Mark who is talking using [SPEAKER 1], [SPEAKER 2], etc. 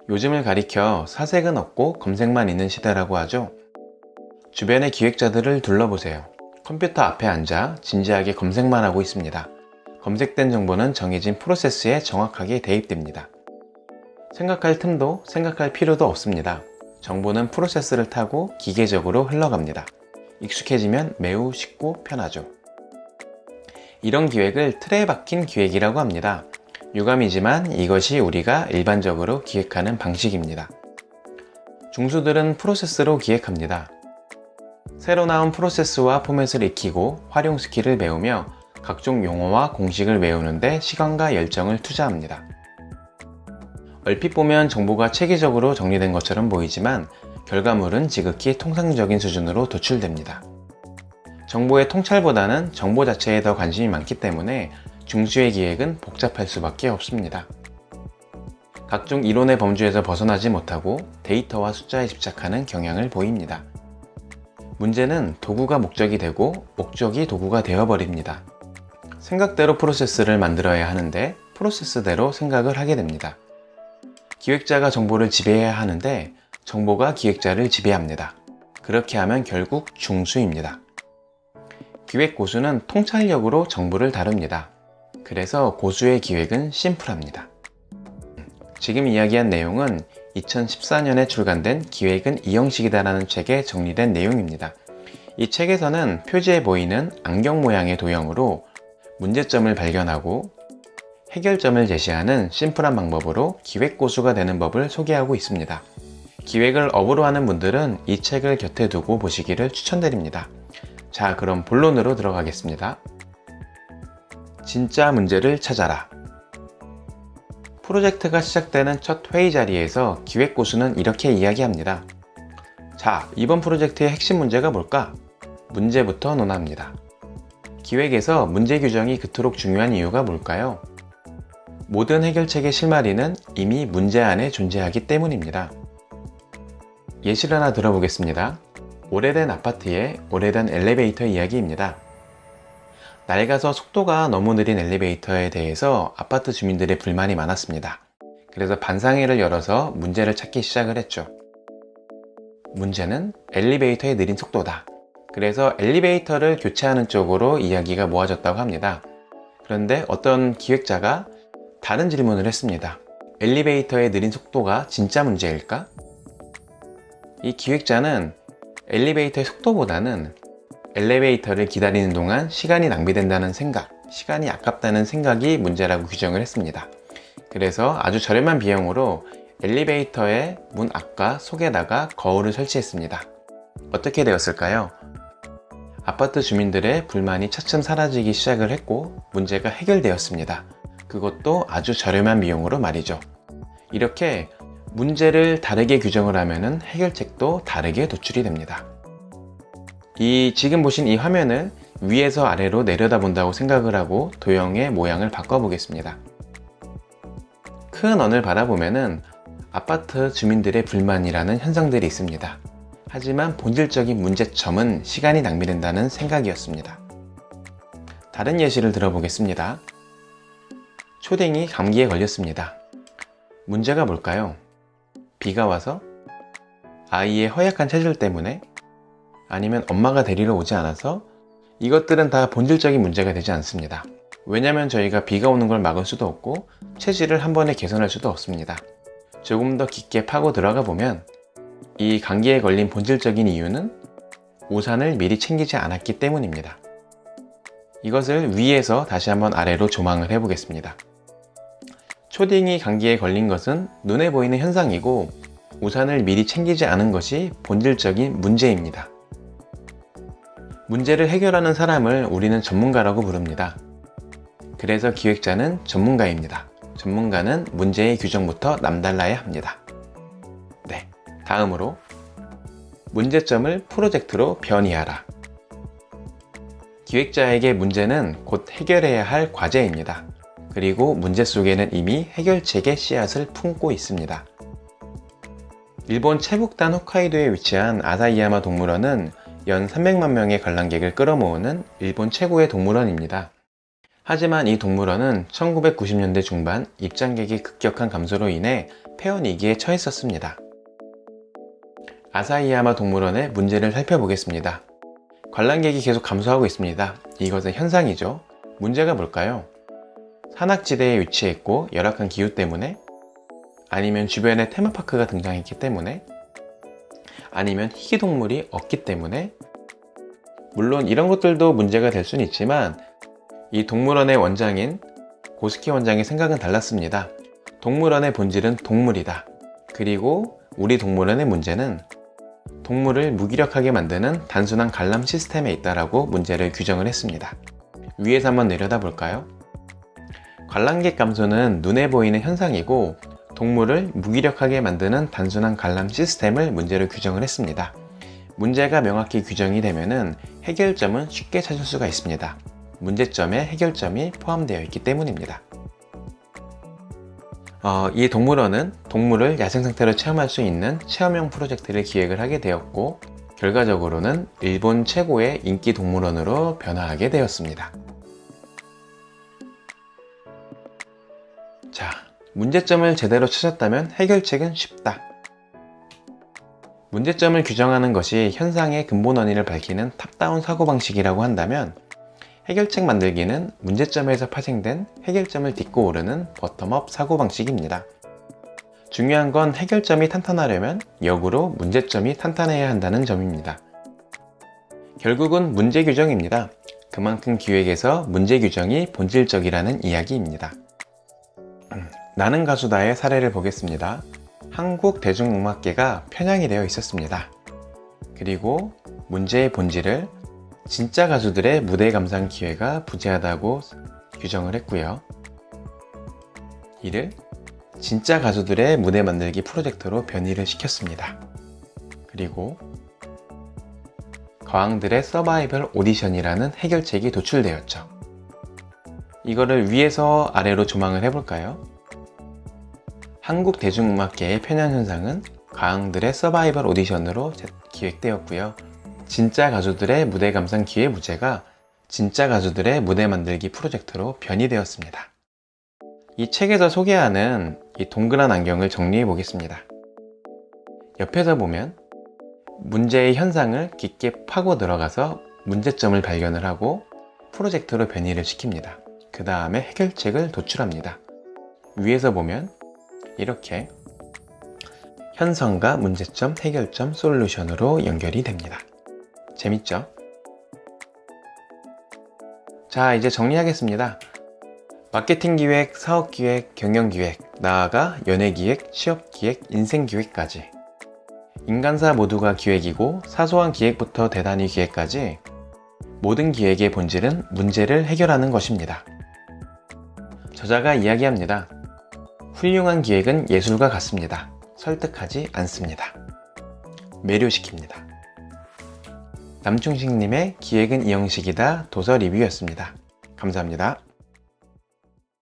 [SPEAKER 1] 요즘을 가리켜 사색은 없고 검색만 있는 시대라고 하죠. 주변의 기획자들을 둘러보세요. 컴퓨터 앞에 앉아 진지하게 검색만 하고 있습니다. 검색된 정보는 정해진 프로세스에 정확하게 대입됩니다. 생각할 틈도 생각할 필요도 없습니다. 정보는 프로세스를 타고 기계적으로 흘러갑니다. 익숙해지면 매우 쉽고 편하죠. 이런 기획을 틀에 박힌 기획이라고 합니다. 유감이지만 이것이 우리가 일반적으로 기획하는 방식입니다. 중수들은 프로세스로 기획합니다. 새로 나온 프로세스와 포맷을 익히고 활용 스킬을 배우며 각종 용어와 공식을 외우는데 시간과 열정을 투자합니다. 얼핏 보면 정보가 체계적으로 정리된 것처럼 보이지만 결과물은 지극히 통상적인 수준으로 도출됩니다. 정보의 통찰보다는 정보 자체에 더 관심이 많기 때문에 중수의 기획은 복잡할 수밖에 없습니다. 각종 이론의 범주에서 벗어나지 못하고 데이터와 숫자에 집착하는 경향을 보입니다. 문제는 도구가 목적이 되고 목적이 도구가 되어버립니다. 생각대로 프로세스를 만들어야 하는데 프로세스대로 생각을 하게 됩니다. 기획자가 정보를 지배해야 하는데 정보가 기획자를 지배합니다. 그렇게 하면 결국 중수입니다. 기획 고수는 통찰력으로 정보를 다룹니다. 그래서 고수의 기획은 심플합니다. 지금 이야기한 내용은 2014년에 출간된 기획은 이 형식이다라는 책에 정리된 내용입니다. 이 책에서는 표지에 보이는 안경 모양의 도형으로 문제점을 발견하고 해결점을 제시하는 심플한 방법으로 기획 고수가 되는 법을 소개하고 있습니다. 기획을 업으로 하는 분들은 이 책을 곁에 두고 보시기를 추천드립니다. 자, 그럼 본론으로 들어가겠습니다. 진짜 문제를 찾아라. 프로젝트가 시작되는 첫 회의 자리에서 기획 고수는 이렇게 이야기합니다. 자, 이번 프로젝트의 핵심 문제가 뭘까? 문제부터 논합니다. 기획에서 문제 규정이 그토록 중요한 이유가 뭘까요? 모든 해결책의 실마리는 이미 문제 안에 존재하기 때문입니다. 예시를 하나 들어보겠습니다. 오래된 아파트의 오래된 엘리베이터 이야기입니다. 낡아서 속도가 너무 느린 엘리베이터에 대해서 아파트 주민들의 불만이 많았습니다. 그래서 반상회를 열어서 문제를 찾기 시작을 했죠. 문제는 엘리베이터의 느린 속도다. 그래서 엘리베이터를 교체하는 쪽으로 이야기가 모아졌다고 합니다. 그런데 어떤 기획자가 다른 질문을 했습니다. 엘리베이터의 느린 속도가 진짜 문제일까? 이 기획자는 엘리베이터의 속도보다는 엘리베이터를 기다리는 동안 시간이 낭비된다는 생각, 시간이 아깝다는 생각이 문제라고 규정을 했습니다. 그래서 아주 저렴한 비용으로 엘리베이터의 문 앞과 속에다가 거울을 설치했습니다. 어떻게 되었을까요? 아파트 주민들의 불만이 차츰 사라지기 시작을 했고 문제가 해결되었습니다. 그것도 아주 저렴한 비용으로 말이죠. 이렇게 문제를 다르게 규정을 하면 해결책도 다르게 도출이 됩니다. 지금 보신 이 화면을 위에서 아래로 내려다본다고 생각을 하고 도형의 모양을 바꿔보겠습니다. 큰 원을 바라보면 아파트 주민들의 불만이라는 현상들이 있습니다. 하지만 본질적인 문제점은 시간이 낭비된다는 생각이었습니다. 다른 예시를 들어보겠습니다. 초딩이 감기에 걸렸습니다. 문제가 뭘까요? 비가 와서? 아이의 허약한 체질 때문에? 아니면 엄마가 데리러 오지 않아서? 이것들은 다 본질적인 문제가 되지 않습니다. 왜냐면 저희가 비가 오는 걸 막을 수도 없고 체질을 한 번에 개선할 수도 없습니다. 조금 더 깊게 파고 들어가 보면 이 감기에 걸린 본질적인 이유는 우산을 미리 챙기지 않았기 때문입니다. 이것을 위에서 다시 한번 아래로 조망을 해보겠습니다. 초딩이 감기에 걸린 것은 눈에 보이는 현상이고 우산을 미리 챙기지 않은 것이 본질적인 문제입니다. 문제를 해결하는 사람을 우리는 전문가라고 부릅니다. 그래서 기획자는 전문가입니다. 전문가는 문제의 규정부터 남달라야 합니다. 네, 다음으로 문제점을 프로젝트로 변이하라. 기획자에게 문제는 곧 해결해야 할 과제입니다. 그리고 문제 속에는 이미 해결책의 씨앗을 품고 있습니다. 일본 최북단 홋카이도에 위치한 아사히야마 동물원은 연 300만 명의 관람객을 끌어모으는 일본 최고의 동물원입니다. 하지만 이 동물원은 1990년대 중반 입장객의 급격한 감소로 인해 폐원위기에 처했었습니다. 아사히야마 동물원의 문제를 살펴보겠습니다. 관람객이 계속 감소하고 있습니다. 이것은 현상이죠. 문제가 뭘까요? 산악지대에 위치했고 열악한 기후 때문에, 아니면 주변에 테마파크가 등장했기 때문에, 아니면 희귀동물이 없기 때문에. 물론 이런 것들도 문제가 될 수는 있지만 이 동물원의 원장인 고스키 원장의 생각은 달랐습니다. 동물원의 본질은 동물이다. 그리고 우리 동물원의 문제는 동물을 무기력하게 만드는 단순한 관람 시스템에 있다라고 문제를 규정을 했습니다. 위에서 한번 내려다 볼까요? 관람객 감소는 눈에 보이는 현상이고 동물을 무기력하게 만드는 단순한 관람 시스템을 문제로 규정을 했습니다. 문제가 명확히 규정이 되면은 해결점은 쉽게 찾을 수가 있습니다. 문제점에 해결점이 포함되어 있기 때문입니다. 이 동물원은 동물을 야생 상태로 체험할 수 있는 체험형 프로젝트를 기획을 하게 되었고, 결과적으로는 일본 최고의 인기 동물원으로 변화하게 되었습니다. 자, 문제점을 제대로 찾았다면 해결책은 쉽다. 문제점을 규정하는 것이 현상의 근본 원인을 밝히는 탑다운 사고방식이라고 한다면, 해결책 만들기는 문제점에서 파생된 해결점을 딛고 오르는 버텀업 사고방식입니다. 중요한 건 해결점이 탄탄하려면 역으로 문제점이 탄탄해야 한다는 점입니다. 결국은 문제 규정입니다. 그만큼 기획에서 문제 규정이 본질적이라는 이야기입니다. 나는 가수다의 사례를 보겠습니다. 한국 대중음악계가 편향이 되어 있었습니다. 그리고 문제의 본질을 진짜 가수들의 무대 감상 기회가 부재하다고 규정을 했고요. 이를 진짜 가수들의 무대 만들기 프로젝트로 변이를 시켰습니다. 그리고 거항들의 서바이벌 오디션이라는 해결책이 도출되었죠. 이거를 위에서 아래로 조망을 해볼까요? 한국 대중음악계의 편향 현상은 거항들의 서바이벌 오디션으로 기획되었고요. 진짜 가수들의 무대 감상 기회 부재가 진짜 가수들의 무대 만들기 프로젝트로 변이되었습니다. 이 책에서 소개하는 이 동그란 안경을 정리해 보겠습니다. 옆에서 보면 문제의 현상을 깊게 파고 들어가서 문제점을 발견을 하고 프로젝트로 변이를 시킵니다. 그 다음에 해결책을 도출합니다. 위에서 보면 이렇게 현상과 문제점, 해결점, 솔루션으로 연결이 됩니다. 재밌죠? 자, 이제 정리하겠습니다. 마케팅 기획, 사업 기획, 경영 기획, 나아가 연예 기획, 취업 기획, 인생 기획까지. 인간사 모두가 기획이고 사소한 기획부터 대단히 기획까지 모든 기획의 본질은 문제를 해결하는 것입니다. 저자가 이야기합니다. 훌륭한 기획은 예술과 같습니다. 설득하지 않습니다. 매료시킵니다. 남충식님의 기획은 이 형식이다 도서 리뷰였습니다. 감사합니다.